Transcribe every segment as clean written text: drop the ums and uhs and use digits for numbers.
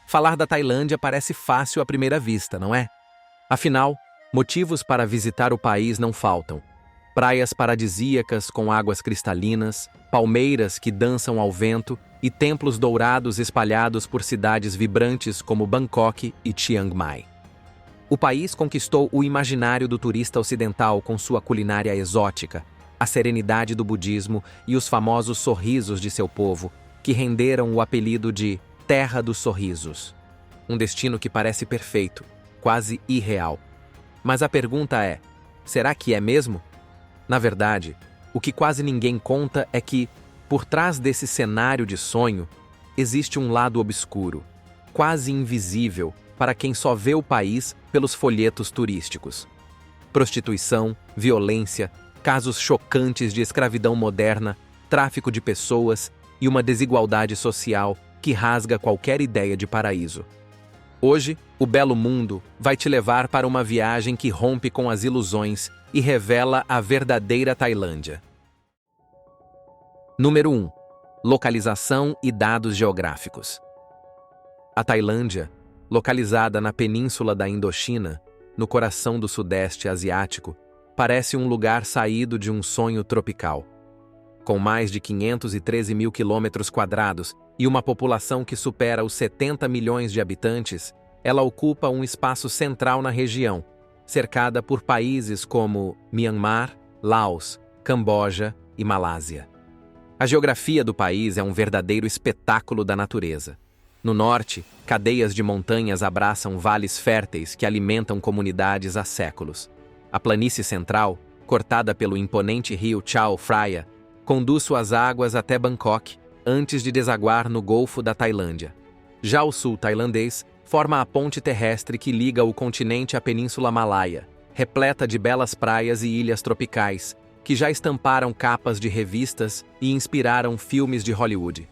Falar da Tailândia parece fácil à primeira vista, não é? Afinal, motivos para visitar o país não faltam. Praias paradisíacas com águas cristalinas, palmeiras que dançam ao vento e templos dourados espalhados por cidades vibrantes como Bangkok e Chiang Mai. O país conquistou o imaginário do turista ocidental com sua culinária exótica, a serenidade do budismo e os famosos sorrisos de seu povo, que renderam o apelido de Terra dos Sorrisos. Um destino que parece perfeito, quase irreal. Mas a pergunta é, será que é mesmo? Na verdade, o que quase ninguém conta é que, por trás desse cenário de sonho, existe um lado obscuro, quase invisível para quem só vê o país pelos folhetos turísticos. Prostituição, violência, casos chocantes de escravidão moderna, tráfico de pessoas e uma desigualdade social que rasga qualquer ideia de paraíso. Hoje, o Belo Mundo vai te levar para uma viagem que rompe com as ilusões e revela a verdadeira Tailândia. Número 1. Localização e dados geográficos. A Tailândia, localizada na península da Indochina, no coração do Sudeste Asiático, parece um lugar saído de um sonho tropical. Com mais de 513 mil quilômetros quadrados e uma população que supera os 70 milhões de habitantes, ela ocupa um espaço central na região, cercada por países como Myanmar, Laos, Camboja e Malásia. A geografia do país é um verdadeiro espetáculo da natureza. No norte, cadeias de montanhas abraçam vales férteis que alimentam comunidades há séculos. A planície central, cortada pelo imponente rio Chao Phraya, conduz suas águas até Bangkok, antes de desaguar no Golfo da Tailândia. Já o sul tailandês forma a ponte terrestre que liga o continente à Península Malaia, repleta de belas praias e ilhas tropicais, que já estamparam capas de revistas e inspiraram filmes de Hollywood.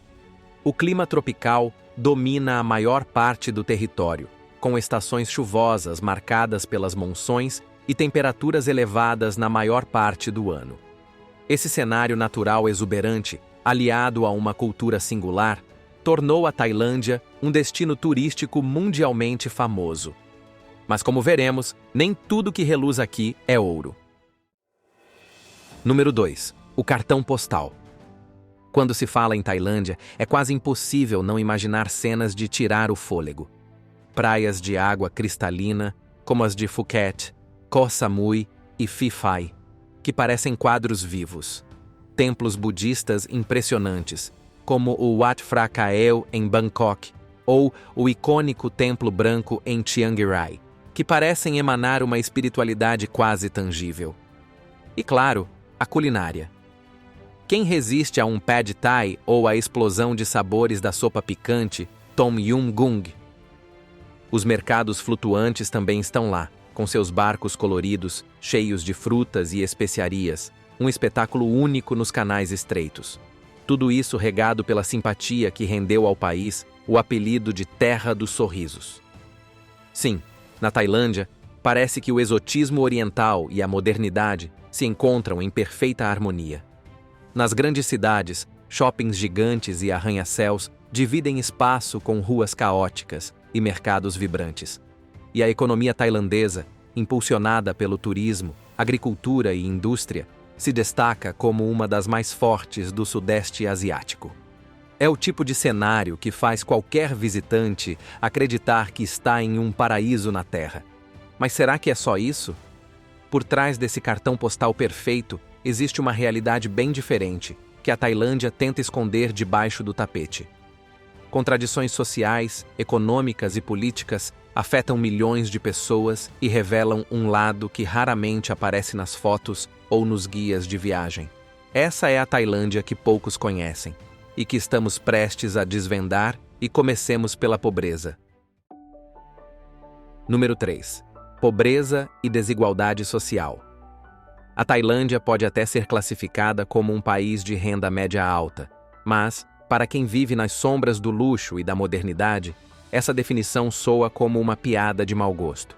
O clima tropical domina a maior parte do território, com estações chuvosas marcadas pelas monções e temperaturas elevadas na maior parte do ano. Esse cenário natural exuberante, aliado a uma cultura singular, tornou a Tailândia um destino turístico mundialmente famoso. Mas como veremos, nem tudo que reluz aqui é ouro. Número 2. O cartão postal. Quando se fala em Tailândia, é quase impossível não imaginar cenas de tirar o fôlego. Praias de água cristalina, como as de Phuket, Koh Samui e Phi Phi, que parecem quadros vivos. Templos budistas impressionantes, como o Wat Phra Kaew em Bangkok, ou o icônico Templo Branco em Chiang Rai, que parecem emanar uma espiritualidade quase tangível. E claro, a culinária. Quem resiste a um pad thai ou à explosão de sabores da sopa picante Tom Yum Goong? Os mercados flutuantes também estão lá, com seus barcos coloridos, cheios de frutas e especiarias, um espetáculo único nos canais estreitos. Tudo isso regado pela simpatia que rendeu ao país o apelido de Terra dos Sorrisos. Sim, na Tailândia, parece que o exotismo oriental e a modernidade se encontram em perfeita harmonia. Nas grandes cidades, shoppings gigantes e arranha-céus dividem espaço com ruas caóticas e mercados vibrantes. E a economia tailandesa, impulsionada pelo turismo, agricultura e indústria, se destaca como uma das mais fortes do Sudeste Asiático. É o tipo de cenário que faz qualquer visitante acreditar que está em um paraíso na Terra. Mas será que é só isso? Por trás desse cartão postal perfeito, existe uma realidade bem diferente, que a Tailândia tenta esconder debaixo do tapete. Contradições sociais, econômicas e políticas afetam milhões de pessoas e revelam um lado que raramente aparece nas fotos ou nos guias de viagem. Essa é a Tailândia que poucos conhecem e que estamos prestes a desvendar, e comecemos pela pobreza. Número 3. Pobreza e desigualdade social. A Tailândia pode até ser classificada como um país de renda média alta, mas, para quem vive nas sombras do luxo e da modernidade, essa definição soa como uma piada de mau gosto.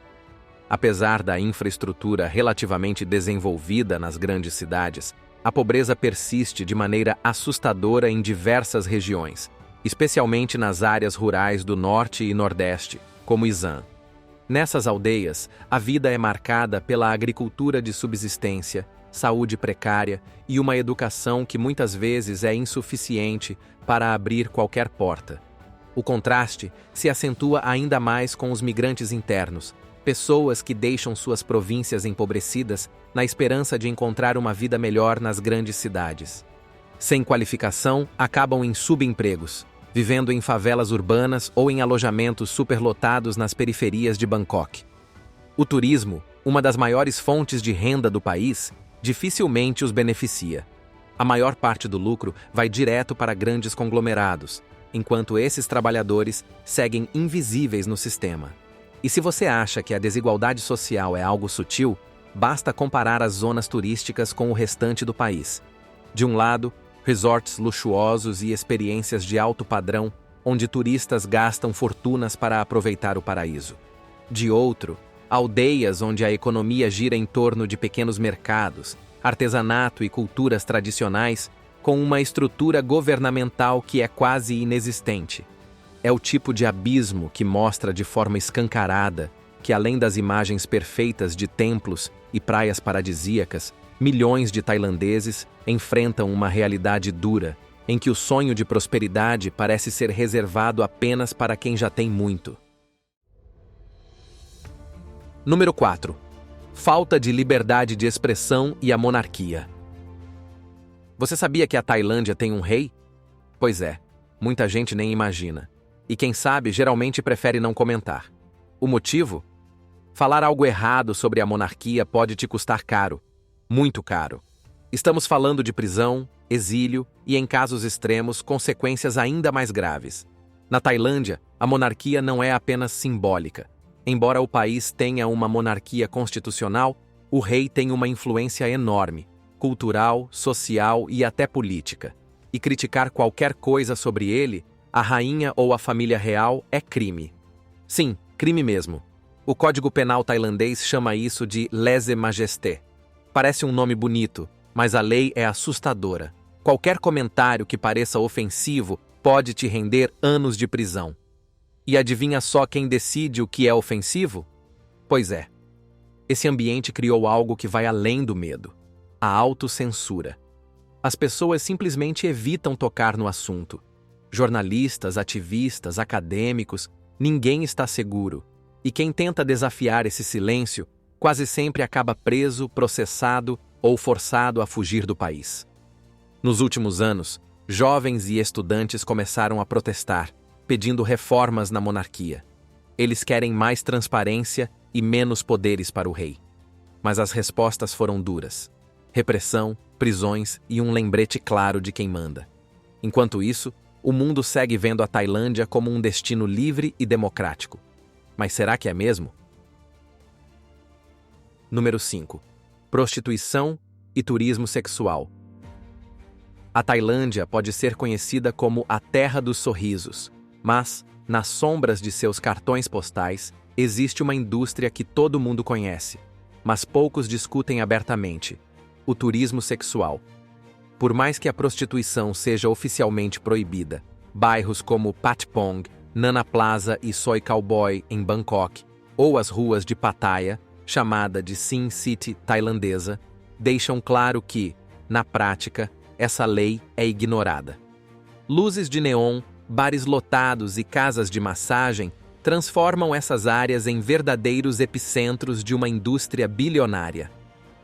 Apesar da infraestrutura relativamente desenvolvida nas grandes cidades, a pobreza persiste de maneira assustadora em diversas regiões, especialmente nas áreas rurais do norte e nordeste, como Isan. Nessas aldeias, a vida é marcada pela agricultura de subsistência, saúde precária e uma educação que muitas vezes é insuficiente para abrir qualquer porta. O contraste se acentua ainda mais com os migrantes internos, pessoas que deixam suas províncias empobrecidas na esperança de encontrar uma vida melhor nas grandes cidades. Sem qualificação, acabam em subempregos, vivendo em favelas urbanas ou em alojamentos superlotados nas periferias de Bangkok. O turismo, uma das maiores fontes de renda do país, dificilmente os beneficia. A maior parte do lucro vai direto para grandes conglomerados, enquanto esses trabalhadores seguem invisíveis no sistema. E se você acha que a desigualdade social é algo sutil, basta comparar as zonas turísticas com o restante do país. De um lado, resorts luxuosos e experiências de alto padrão, onde turistas gastam fortunas para aproveitar o paraíso. De outro, aldeias onde a economia gira em torno de pequenos mercados, artesanato e culturas tradicionais, com uma estrutura governamental que é quase inexistente. É o tipo de abismo que mostra de forma escancarada que, além das imagens perfeitas de templos e praias paradisíacas, milhões de tailandeses enfrentam uma realidade dura, em que o sonho de prosperidade parece ser reservado apenas para quem já tem muito. Número 4. Falta de liberdade de expressão e a monarquia. Você sabia que a Tailândia tem um rei? Pois é, muita gente nem imagina. E quem sabe geralmente prefere não comentar. O motivo? Falar algo errado sobre a monarquia pode te custar caro. Muito caro. Estamos falando de prisão, exílio e, em casos extremos, consequências ainda mais graves. Na Tailândia, a monarquia não é apenas simbólica. Embora o país tenha uma monarquia constitucional, o rei tem uma influência enorme, cultural, social e até política. E criticar qualquer coisa sobre ele, a rainha ou a família real, é crime. Sim, crime mesmo. O Código Penal tailandês chama isso de lèse-majesté. Parece um nome bonito, mas a lei é assustadora. Qualquer comentário que pareça ofensivo pode te render anos de prisão. E adivinha só quem decide o que é ofensivo? Pois é. Esse ambiente criou algo que vai além do medo: a autocensura. As pessoas simplesmente evitam tocar no assunto. Jornalistas, ativistas, acadêmicos, ninguém está seguro. E quem tenta desafiar esse silêncio quase sempre acaba preso, processado ou forçado a fugir do país. Nos últimos anos, jovens e estudantes começaram a protestar, pedindo reformas na monarquia. Eles querem mais transparência e menos poderes para o rei. Mas as respostas foram duras: repressão, prisões e um lembrete claro de quem manda. Enquanto isso, o mundo segue vendo a Tailândia como um destino livre e democrático. Mas será que é mesmo? Número 5. Prostituição e turismo sexual. A Tailândia pode ser conhecida como a terra dos sorrisos, mas, nas sombras de seus cartões postais, existe uma indústria que todo mundo conhece, mas poucos discutem abertamente: o turismo sexual. Por mais que a prostituição seja oficialmente proibida, bairros como Patpong, Nana Plaza e Soi Cowboy em Bangkok, ou as ruas de Pattaya, chamada de Sin City tailandesa, deixam claro que, na prática, essa lei é ignorada. Luzes de neon, bares lotados e casas de massagem transformam essas áreas em verdadeiros epicentros de uma indústria bilionária.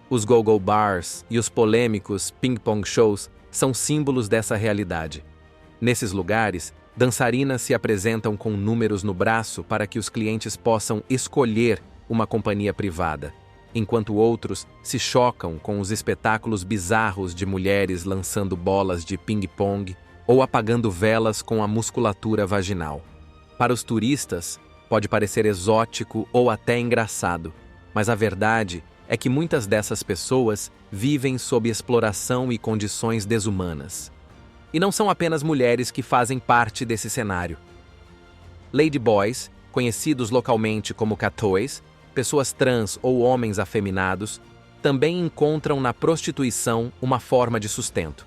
Os go-go bars e os polêmicos ping-pong shows são símbolos dessa realidade. Nesses lugares, dançarinas se apresentam com números no braço para que os clientes possam escolher uma companhia privada, enquanto outros se chocam com os espetáculos bizarros de mulheres lançando bolas de ping-pong ou apagando velas com a musculatura vaginal. Para os turistas, pode parecer exótico ou até engraçado, mas a verdade é que muitas dessas pessoas vivem sob exploração e condições desumanas. E não são apenas mulheres que fazem parte desse cenário. Ladyboys, conhecidos localmente como catois, pessoas trans ou homens afeminados, também encontram na prostituição uma forma de sustento.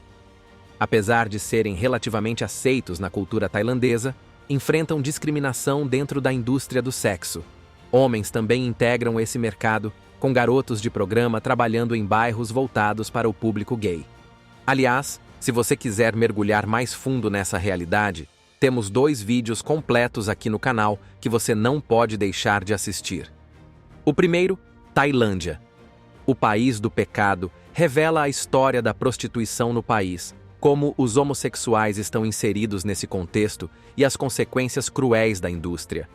Apesar de serem relativamente aceitos na cultura tailandesa, enfrentam discriminação dentro da indústria do sexo. Homens também integram esse mercado, com garotos de programa trabalhando em bairros voltados para o público gay. Aliás, se você quiser mergulhar mais fundo nessa realidade, temos 2 vídeos completos aqui no canal que você não pode deixar de assistir. O primeiro, Tailândia. O país do pecado revela a história da prostituição no país, como os homossexuais estão inseridos nesse contexto e as consequências cruéis da indústria.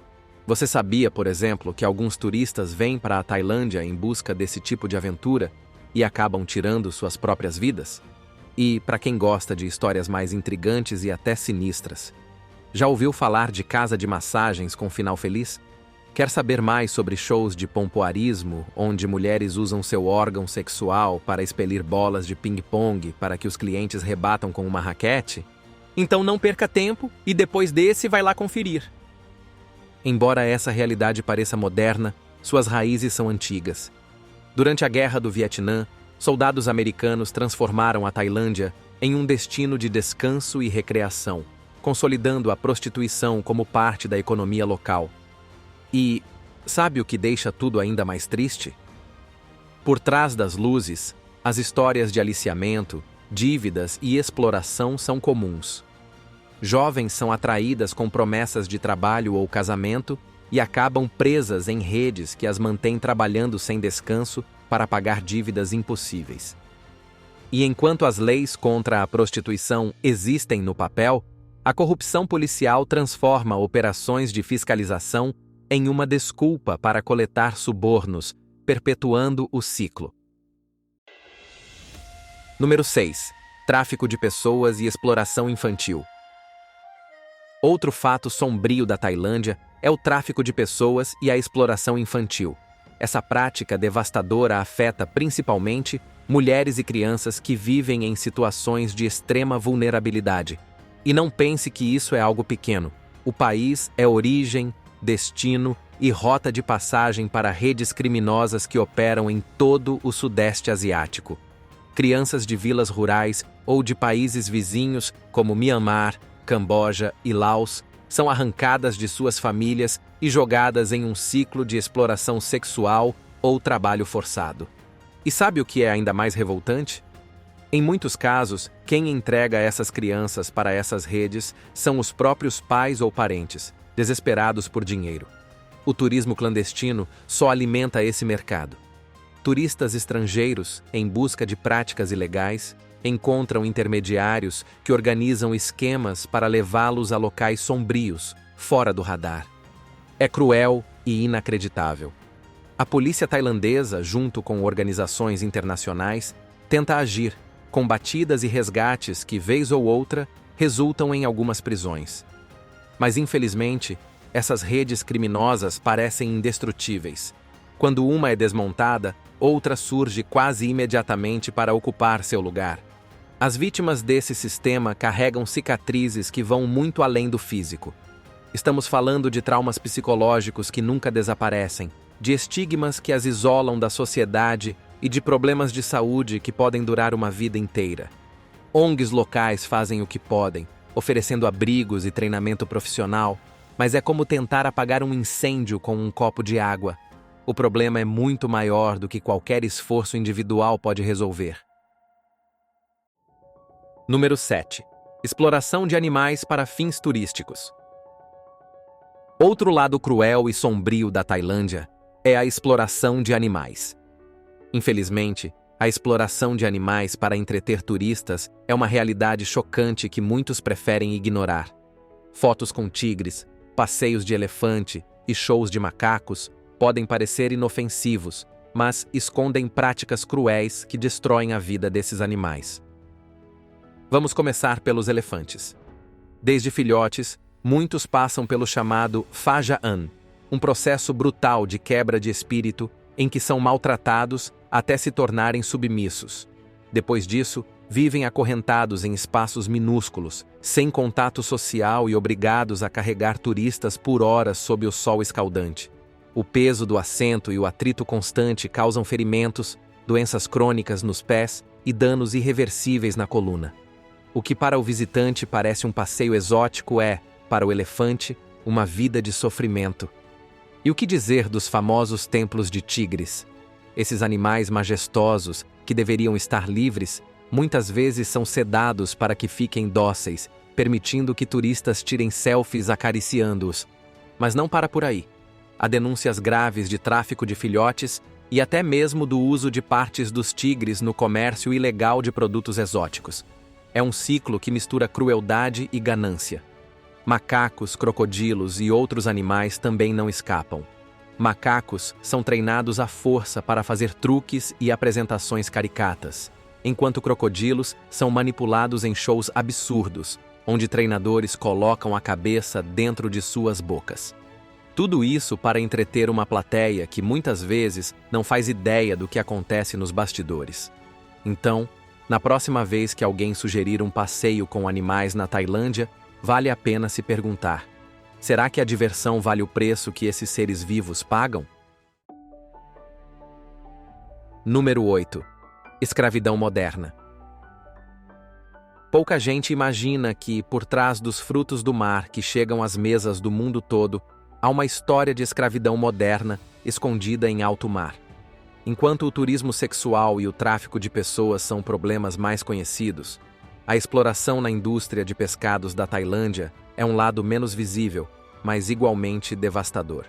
Você sabia, por exemplo, que alguns turistas vêm para a Tailândia em busca desse tipo de aventura e acabam tirando suas próprias vidas? E, para quem gosta de histórias mais intrigantes e até sinistras, já ouviu falar de casa de massagens com final feliz? Quer saber mais sobre shows de pompoarismo, onde mulheres usam seu órgão sexual para expelir bolas de ping-pong para que os clientes rebatam com uma raquete? Então não perca tempo e depois desse vai lá conferir. Embora essa realidade pareça moderna, suas raízes são antigas. Durante a Guerra do Vietnã, soldados americanos transformaram a Tailândia em um destino de descanso e recreação, consolidando a prostituição como parte da economia local. E sabe o que deixa tudo ainda mais triste? Por trás das luzes, as histórias de aliciamento, dívidas e exploração são comuns. Jovens são atraídas com promessas de trabalho ou casamento e acabam presas em redes que as mantêm trabalhando sem descanso para pagar dívidas impossíveis. E enquanto as leis contra a prostituição existem no papel, a corrupção policial transforma operações de fiscalização em uma desculpa para coletar subornos, perpetuando o ciclo. Número 6. Tráfico de pessoas e exploração infantil. Outro fato sombrio da Tailândia é o tráfico de pessoas e a exploração infantil. Essa prática devastadora afeta principalmente mulheres e crianças que vivem em situações de extrema vulnerabilidade. E não pense que isso é algo pequeno. O país é origem, destino e rota de passagem para redes criminosas que operam em todo o Sudeste Asiático. Crianças de vilas rurais ou de países vizinhos como Mianmar, Camboja e Laos são arrancadas de suas famílias e jogadas em um ciclo de exploração sexual ou trabalho forçado. E sabe o que é ainda mais revoltante? Em muitos casos, quem entrega essas crianças para essas redes são os próprios pais ou parentes, desesperados por dinheiro. O turismo clandestino só alimenta esse mercado. Turistas estrangeiros, em busca de práticas ilegais, encontram intermediários que organizam esquemas para levá-los a locais sombrios, fora do radar. É cruel e inacreditável. A polícia tailandesa, junto com organizações internacionais, tenta agir, com batidas e resgates que, vez ou outra, resultam em algumas prisões. Mas, infelizmente, essas redes criminosas parecem indestrutíveis. Quando uma é desmontada, outra surge quase imediatamente para ocupar seu lugar. As vítimas desse sistema carregam cicatrizes que vão muito além do físico. Estamos falando de traumas psicológicos que nunca desaparecem, de estigmas que as isolam da sociedade e de problemas de saúde que podem durar uma vida inteira. ONGs locais fazem o que podem, oferecendo abrigos e treinamento profissional, mas é como tentar apagar um incêndio com um copo de água. O problema é muito maior do que qualquer esforço individual pode resolver. Número 7. Exploração de animais para fins turísticos. Outro lado cruel e sombrio da Tailândia é a exploração de animais. Infelizmente, a exploração de animais para entreter turistas é uma realidade chocante que muitos preferem ignorar. Fotos com tigres, passeios de elefante e shows de macacos podem parecer inofensivos, mas escondem práticas cruéis que destroem a vida desses animais. Vamos começar pelos elefantes. Desde filhotes, muitos passam pelo chamado Fajaan, um processo brutal de quebra de espírito em que são maltratados até se tornarem submissos. Depois disso, vivem acorrentados em espaços minúsculos, sem contato social e obrigados a carregar turistas por horas sob o sol escaldante. O peso do assento e o atrito constante causam ferimentos, doenças crônicas nos pés e danos irreversíveis na coluna. O que para o visitante parece um passeio exótico é, para o elefante, uma vida de sofrimento. E o que dizer dos famosos templos de tigres? Esses animais majestosos, que deveriam estar livres, muitas vezes são sedados para que fiquem dóceis, permitindo que turistas tirem selfies acariciando-os. Mas não para por aí. Há denúncias graves de tráfico de filhotes e até mesmo do uso de partes dos tigres no comércio ilegal de produtos exóticos. É um ciclo que mistura crueldade e ganância. Macacos, crocodilos e outros animais também não escapam. Macacos são treinados à força para fazer truques e apresentações caricatas, enquanto crocodilos são manipulados em shows absurdos, onde treinadores colocam a cabeça dentro de suas bocas. Tudo isso para entreter uma plateia que muitas vezes não faz ideia do que acontece nos bastidores. Então, na próxima vez que alguém sugerir um passeio com animais na Tailândia, vale a pena se perguntar: será que a diversão vale o preço que esses seres vivos pagam? Número 8. Escravidão moderna. Pouca gente imagina que, por trás dos frutos do mar que chegam às mesas do mundo todo, há uma história de escravidão moderna escondida em alto mar. Enquanto o turismo sexual e o tráfico de pessoas são problemas mais conhecidos, a exploração na indústria de pescados da Tailândia é um lado menos visível, mas igualmente devastador.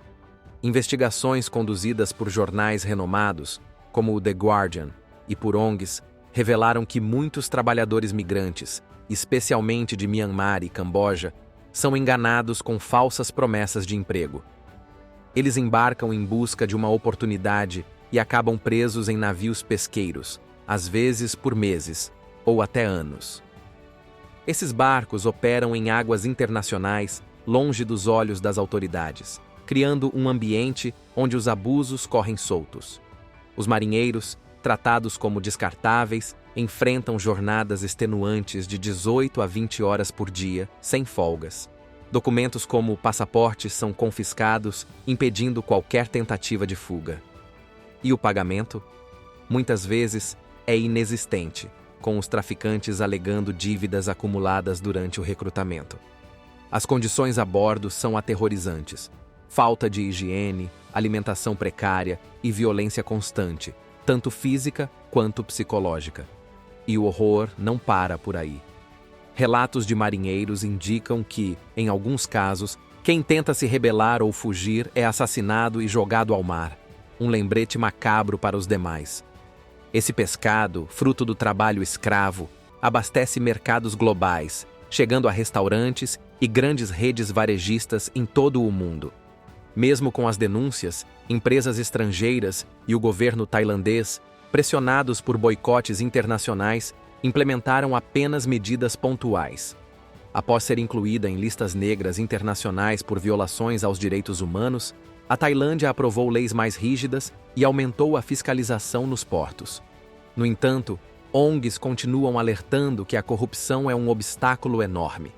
Investigações conduzidas por jornais renomados, como o The Guardian, e por ONGs, revelaram que muitos trabalhadores migrantes, especialmente de Myanmar e Camboja, são enganados com falsas promessas de emprego. Eles embarcam em busca de uma oportunidade e acabam presos em navios pesqueiros, às vezes por meses ou até anos. Esses barcos operam em águas internacionais, longe dos olhos das autoridades, criando um ambiente onde os abusos correm soltos. Os marinheiros, tratados como descartáveis, enfrentam jornadas extenuantes de 18 a 20 horas por dia, sem folgas. Documentos como passaportes são confiscados, impedindo qualquer tentativa de fuga. E o pagamento? Muitas vezes é inexistente, com os traficantes alegando dívidas acumuladas durante o recrutamento. As condições a bordo são aterrorizantes. Falta de higiene, alimentação precária e violência constante, tanto física quanto psicológica. E o horror não para por aí. Relatos de marinheiros indicam que, em alguns casos, quem tenta se rebelar ou fugir é assassinado e jogado ao mar, um lembrete macabro para os demais. Esse pescado, fruto do trabalho escravo, abastece mercados globais, chegando a restaurantes e grandes redes varejistas em todo o mundo. Mesmo com as denúncias, empresas estrangeiras e o governo tailandês, pressionados por boicotes internacionais, implementaram apenas medidas pontuais. Após ser incluída em listas negras internacionais por violações aos direitos humanos, a Tailândia aprovou leis mais rígidas e aumentou a fiscalização nos portos. No entanto, ONGs continuam alertando que a corrupção é um obstáculo enorme.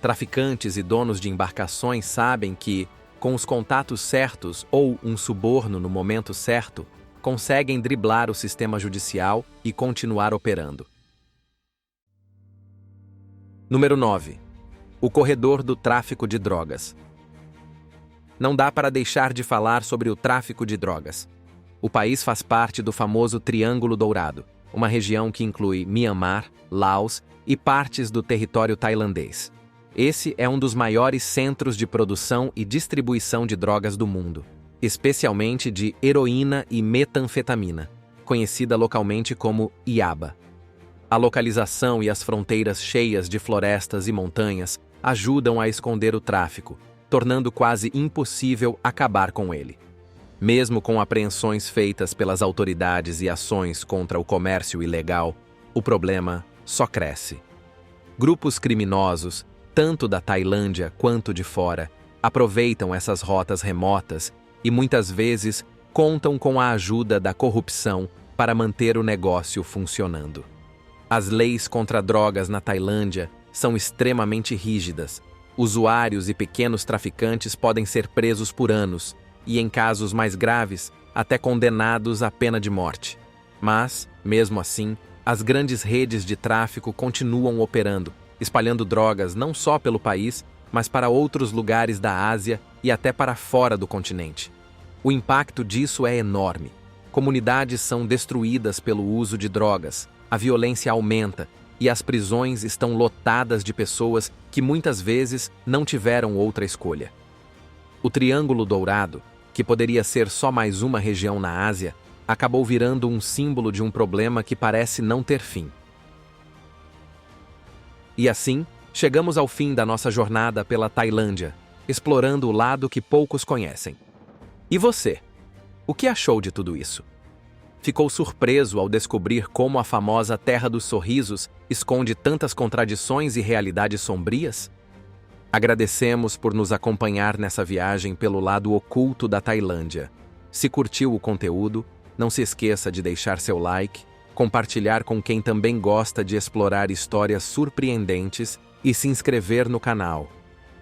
Traficantes e donos de embarcações sabem que, com os contatos certos ou um suborno no momento certo, conseguem driblar o sistema judicial e continuar operando. Número 9. O corredor do tráfico de drogas. Não dá para deixar de falar sobre o tráfico de drogas. O país faz parte do famoso Triângulo Dourado, uma região que inclui Myanmar, Laos e partes do território tailandês. Esse é um dos maiores centros de produção e distribuição de drogas do mundo, especialmente de heroína e metanfetamina, conhecida localmente como Iaba. A localização e as fronteiras cheias de florestas e montanhas ajudam a esconder o tráfico, tornando quase impossível acabar com ele. Mesmo com apreensões feitas pelas autoridades e ações contra o comércio ilegal, o problema só cresce. Grupos criminosos, tanto da Tailândia quanto de fora, aproveitam essas rotas remotas e muitas vezes contam com a ajuda da corrupção para manter o negócio funcionando. As leis contra drogas na Tailândia são extremamente rígidas. Usuários e pequenos traficantes podem ser presos por anos e, em casos mais graves, até condenados à pena de morte. Mas, mesmo assim, As grandes redes de tráfico continuam operando, espalhando drogas não só pelo país, mas para outros lugares da Ásia e até para fora do continente. O impacto disso é enorme. Comunidades são destruídas pelo uso de drogas, a violência aumenta e as prisões estão lotadas de pessoas que muitas vezes não tiveram outra escolha. O Triângulo Dourado, que poderia ser só mais uma região na Ásia, acabou virando um símbolo de um problema que parece não ter fim. E assim, chegamos ao fim da nossa jornada pela Tailândia, explorando o lado que poucos conhecem. E você? O que achou de tudo isso? Ficou surpreso ao descobrir como a famosa Terra dos Sorrisos esconde tantas contradições e realidades sombrias? Agradecemos por nos acompanhar nessa viagem pelo lado oculto da Tailândia. Se curtiu o conteúdo, não se esqueça de deixar seu like, compartilhar com quem também gosta de explorar histórias surpreendentes e se inscrever no canal.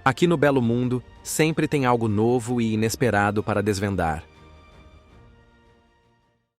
Aqui no Belo Mundo, sempre tem algo novo e inesperado para desvendar.